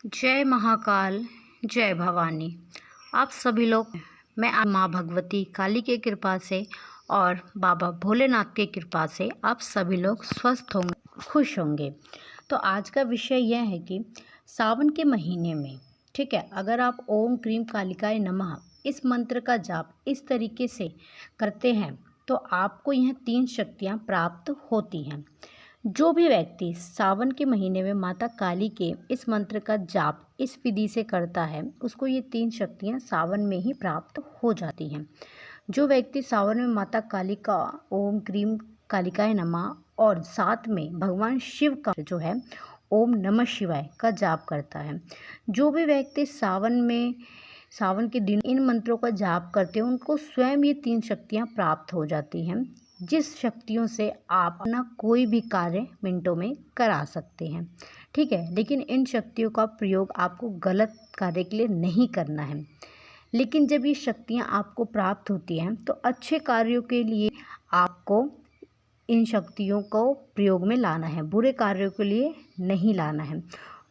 जय महाकाल, जय भवानी। आप सभी लोग, मैं माँ भगवती काली की कृपा से और बाबा भोलेनाथ की कृपा से आप सभी लोग स्वस्थ होंगे, खुश होंगे। तो आज का विषय यह है कि सावन के महीने में, ठीक है, अगर आप ओम क्रीम कालिकाय नमः इस मंत्र का जाप इस तरीके से करते हैं तो आपको यह 3 शक्तियाँ प्राप्त होती हैं। जो भी व्यक्ति सावन के महीने में माता काली के इस मंत्र का जाप इस विधि से करता है, उसको ये 3 शक्तियाँ सावन में ही प्राप्त हो जाती हैं। जो व्यक्ति सावन में माता काली का ओम क्रीम कालिकाय नमः और साथ में भगवान शिव का जो है ओम नमः शिवाय का जाप करता है, जो भी व्यक्ति सावन के दिन इन मंत्रों का जाप करते हैं, उनको स्वयं ये 3 शक्तियाँ प्राप्त हो जाती हैं, जिस शक्तियों से आप अपना कोई भी कार्य मिनटों में करा सकते हैं। ठीक है, लेकिन इन शक्तियों का प्रयोग आपको गलत कार्य के लिए नहीं करना है। लेकिन जब ये शक्तियाँ आपको प्राप्त होती हैं तो अच्छे कार्यों के लिए आपको इन शक्तियों को प्रयोग में लाना है, बुरे कार्यों के लिए नहीं लाना है।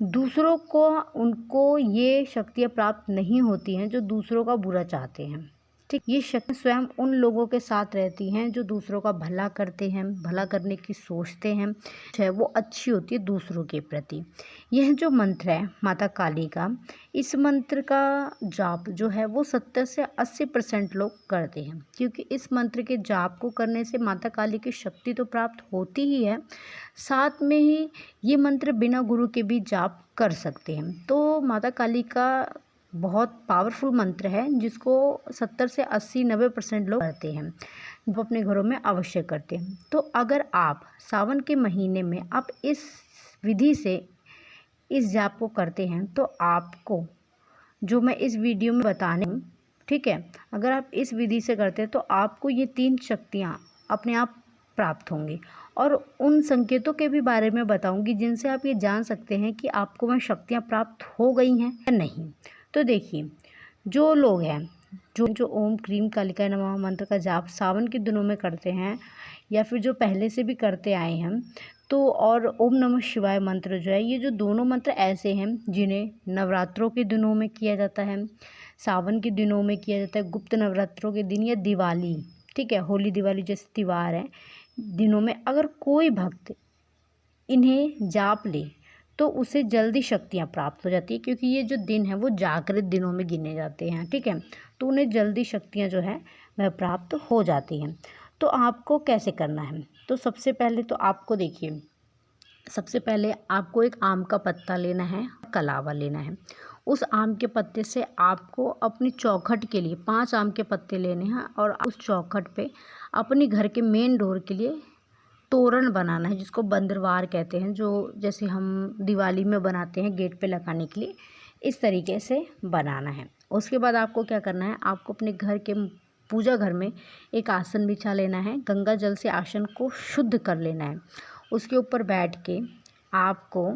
दूसरों को उनको ये शक्तियाँ प्राप्त नहीं होती हैं जो दूसरों का बुरा चाहते हैं। ठीक, ये शक्ति स्वयं उन लोगों के साथ रहती हैं जो दूसरों का भला करते हैं, भला करने की सोचते हैं, चाहे वो अच्छी होती है दूसरों के प्रति। यह जो मंत्र है माता काली का, इस मंत्र का जाप जो है वो 70 से 80% लोग करते हैं, क्योंकि इस मंत्र के जाप को करने से माता काली की शक्ति तो प्राप्त होती ही है, साथ में ही ये मंत्र बिना गुरु के भी जाप कर सकते हैं। तो माता काली का बहुत पावरफुल मंत्र है जिसको 70 से 80-90% लोग करते हैं, वो अपने घरों में अवश्य करते हैं। तो अगर आप सावन के महीने में आप इस विधि से इस जाप को करते हैं तो आपको जो मैं इस वीडियो में बताने हूँ, ठीक है, अगर आप इस विधि से करते हैं तो आपको ये 3 शक्तियाँ अपने आप प्राप्त होंगी। और उन संकेतों के भी बारे में बताऊंगी जिनसे आप ये जान सकते हैं कि आपको वह शक्तियाँ प्राप्त हो गई हैं या नहीं। तो देखिए, जो लोग हैं जो ओम क्रीम कालिकाय नमः मंत्र का जाप सावन के दिनों में करते हैं या फिर जो पहले से भी करते आए हैं, तो और ओम नमः शिवाय मंत्र जो है, ये जो दोनों मंत्र ऐसे हैं जिन्हें नवरात्रों के दिनों में किया जाता है, सावन के दिनों में किया जाता है, गुप्त नवरात्रों के दिन या दिवाली, ठीक है, होली दिवाली जैसे त्यौहार है दिनों में अगर कोई भक्त इन्हें जाप ले तो उसे जल्दी शक्तियाँ प्राप्त हो जाती है, क्योंकि ये जो दिन है वो जागृत दिनों में गिने जाते हैं। ठीक है, तो उन्हें जल्दी शक्तियाँ जो है वह प्राप्त हो जाती हैं। तो आपको कैसे करना है, तो सबसे पहले तो आपको देखिए, सबसे पहले आपको एक आम का पत्ता लेना है, कलावा लेना है। उस आम के पत्ते से आपको अपनी चौखट के लिए 5 आम के पत्ते लेने हैं और उस चौखट पे अपने घर के मेन डोर के लिए तोरण बनाना है, जिसको बंदरवार कहते हैं, जो जैसे हम दिवाली में बनाते हैं गेट पे लगाने के लिए, इस तरीके से बनाना है। उसके बाद आपको क्या करना है, आपको अपने घर के पूजा घर में एक आसन बिछा लेना है, गंगा जल से आसन को शुद्ध कर लेना है। उसके ऊपर बैठ के आपको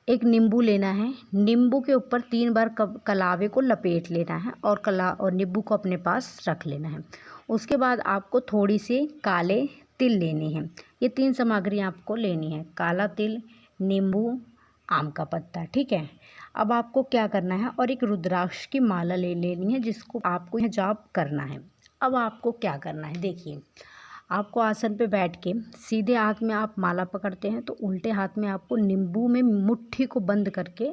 एक नींबू लेना है, नींबू के ऊपर 3 बार कलावे को लपेट लेना है और नींबू को अपने पास रख लेना है। उसके बाद आपको थोड़ी सी काले तिल लेनी है। ये 3 सामग्री आपको लेनी है, काला तिल, नींबू, आम का पत्ता। ठीक है, अब आपको क्या करना है, और एक रुद्राक्ष की माला ले लेनी है जिसको आपको यह जाप करना है। अब आपको क्या करना है, देखिए, आपको आसन पे बैठ के सीधे हाथ में आप माला पकड़ते हैं तो उल्टे हाथ में आपको नींबू में मुट्ठी को बंद करके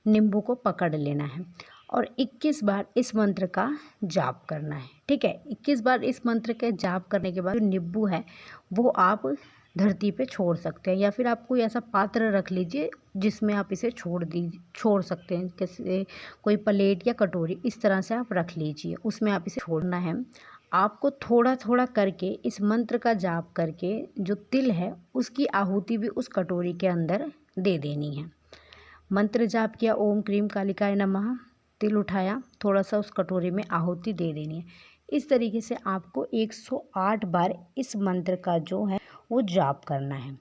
नींबू को पकड़ लेना है और 21 बार इस मंत्र का जाप करना है। ठीक है, 21 बार इस मंत्र के जाप करने के बाद जो नींबू है वो आप धरती पे छोड़ सकते हैं, या फिर आप कोई ऐसा पात्र रख लीजिए जिसमें आप इसे छोड़ सकते हैं, जैसे कोई प्लेट या कटोरी, इस तरह से आप रख लीजिए, उसमें आप इसे छोड़ना है। आपको थोड़ा थोड़ा करके इस मंत्र का जाप करके जो तिल है उसकी आहुति भी उस कटोरी के अंदर दे देनी है। मंत्र जाप किया, ओम क्रीम कालिकाय नमः, तिल उठाया, थोड़ा सा उस कटोरी में आहुति दे देनी है। इस तरीके से आपको 108 बार इस मंत्र का जो है वो जाप करना है।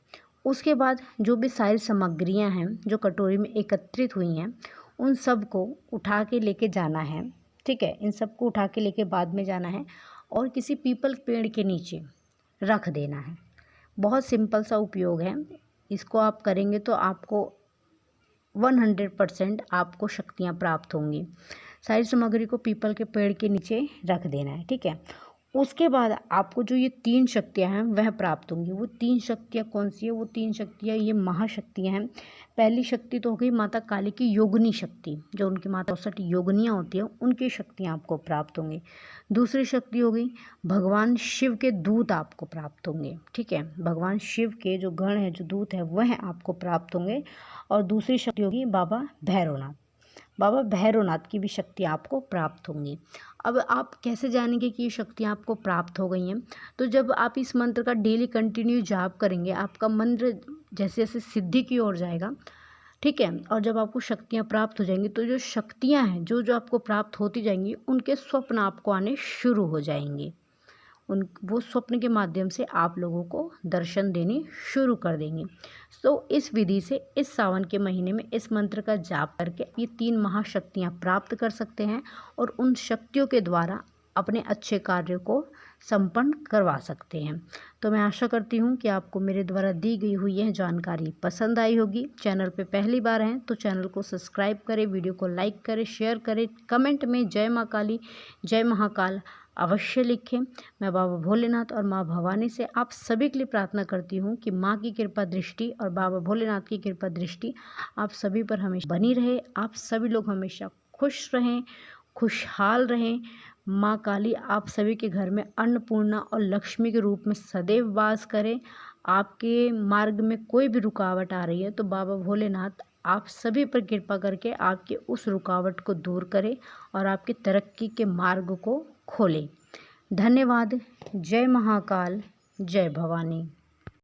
उसके बाद जो भी सारी सामग्रियां हैं जो कटोरी में एकत्रित हुई हैं, उन सब को उठा के लेके जाना है। ठीक है, इन सबको उठा के लेके बाद में जाना है और किसी पीपल पेड़ के नीचे रख देना है। बहुत सिंपल सा उपयोग है, इसको आप करेंगे तो आपको 100% आपको शक्तियाँ प्राप्त होंगी। सारी सामग्री को पीपल के पेड़ के नीचे रख देना है, ठीक है। उसके बाद आपको जो ये 3 शक्तियाँ हैं वह प्राप्त होंगी। वो 3 शक्तियाँ कौन सी है? वो 3 शक्तियाँ ये महाशक्तियाँ हैं। पहली शक्ति तो हो गई माता काली की योगिनी शक्ति, जो उनकी माता 64 योगिनियाँ होती हैं उनकी शक्तियाँ आपको प्राप्त होंगी। दूसरी शक्ति हो गई भगवान शिव के दूत आपको प्राप्त होंगे, ठीक है। भगवान शिव के जो गण हैं, जो दूत हैं, वह आपको प्राप्त होंगे। और दूसरी शक्ति होगी बाबा भैरवनाथ। बाबा भैरवनाथ की भी शक्ति आपको प्राप्त होंगी। अब आप कैसे जानेंगे कि ये शक्तियाँ आपको प्राप्त हो गई हैं? तो जब आप इस मंत्र का डेली कंटिन्यू जाप करेंगे, आपका मंत्र जैसे जैसे सिद्धि की ओर जाएगा, ठीक है। और जब आपको शक्तियाँ प्राप्त हो जाएंगी तो जो शक्तियाँ हैं, जो जो आपको प्राप्त होती जाएंगी, उनके स्वप्न आपको आने शुरू हो जाएंगे। वो स्वप्न के माध्यम से आप लोगों को दर्शन देने शुरू कर देंगे। तो इस विधि से इस सावन के महीने में इस मंत्र का जाप करके ये 3 महाशक्तियाँ प्राप्त कर सकते हैं और उन शक्तियों के द्वारा अपने अच्छे कार्यों को संपन्न करवा सकते हैं। तो मैं आशा करती हूँ कि आपको मेरे द्वारा दी गई हुई यह जानकारी पसंद आई होगी। चैनल पे पहली बार हैं तो चैनल को सब्सक्राइब करें, वीडियो को लाइक करें, शेयर करें, कमेंट में जय माँ काली, जय महाकाल अवश्य लिखें। मैं बाबा भोलेनाथ और माँ भवानी से आप सभी के लिए प्रार्थना करती हूँ कि माँ की कृपा दृष्टि और बाबा भोलेनाथ की कृपा दृष्टि आप सभी पर हमेशा बनी रहे। आप सभी लोग हमेशा खुश रहें, खुशहाल रहें। माँ काली आप सभी के घर में अन्नपूर्णा और लक्ष्मी के रूप में सदैव वास करें। आपके मार्ग में कोई भी रुकावट आ रही है तो बाबा भोलेनाथ आप सभी पर कृपा करके आपके उस रुकावट को दूर करें और आपकी तरक्की के मार्ग को खोलें। धन्यवाद। जय महाकाल, जय भवानी।